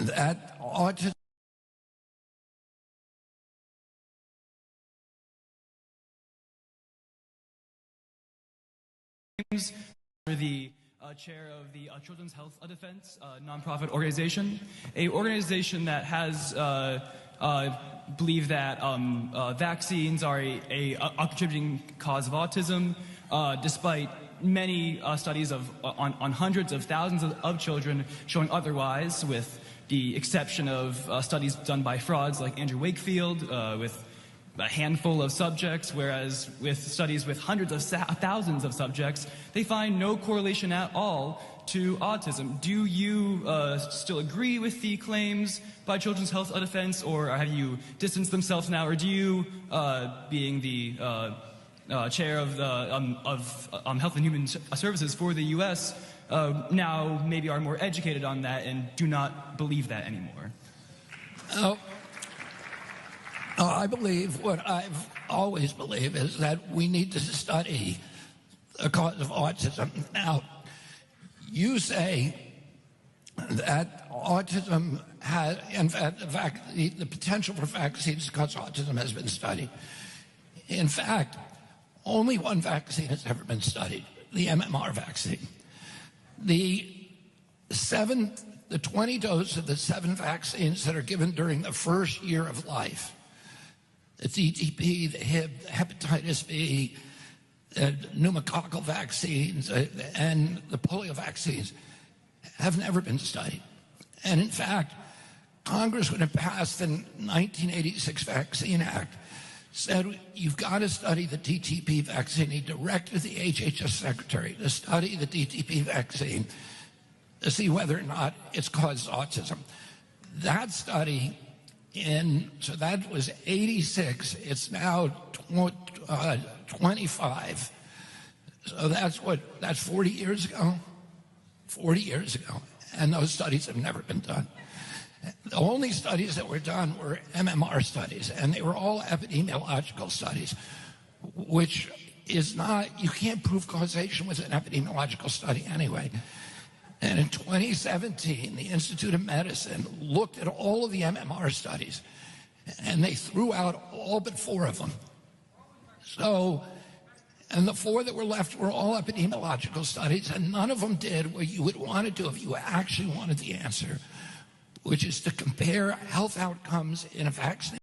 that autism the chair of the Children's Health Defense nonprofit organization, an organization that has believed that vaccines are a contributing cause of autism, despite many studies on hundreds of thousands of children showing otherwise, with the exception of studies done by frauds like Andrew Wakefield with a handful of subjects, whereas with studies with hundreds of thousands of subjects, they find no correlation at all to autism. Do you still agree with the claims by Children's Health Defense, or have you distanced themselves now, or do you, being the chair of Health and Human Services for the U.S., now maybe are more educated on that and do not believe that anymore? I believe what I've always believed is that we need to study the cause of autism. Now, you say that autism has, in fact, the potential for vaccines to cause autism has been studied. In fact, only one vaccine has ever been studied, the MMR vaccine. The 20 doses of the 7 vaccines that are given during the first year of life, the DTP, the HIV, the hepatitis B, the pneumococcal vaccines, and the polio vaccines have never been studied. And in fact, Congress, when it passed the 1986 Vaccine Act, said you've got to study the DTP vaccine. He directed the HHS secretary to study the DTP vaccine to see whether or not it's caused autism. That study, so that was 86, it's now 25. So that's 40 years ago? 40 years ago. And those studies have never been done. The only studies that were done were MMR studies, and they were all epidemiological studies, which is not, you can't prove causation with an epidemiological study anyway. And in 2017, the Institute of Medicine looked at all of the MMR studies, and they threw out all but 4 of them. So, and the 4 that were left were all epidemiological studies, and none of them did what you would want to do if you actually wanted the answer, which is to compare health outcomes in a vaccine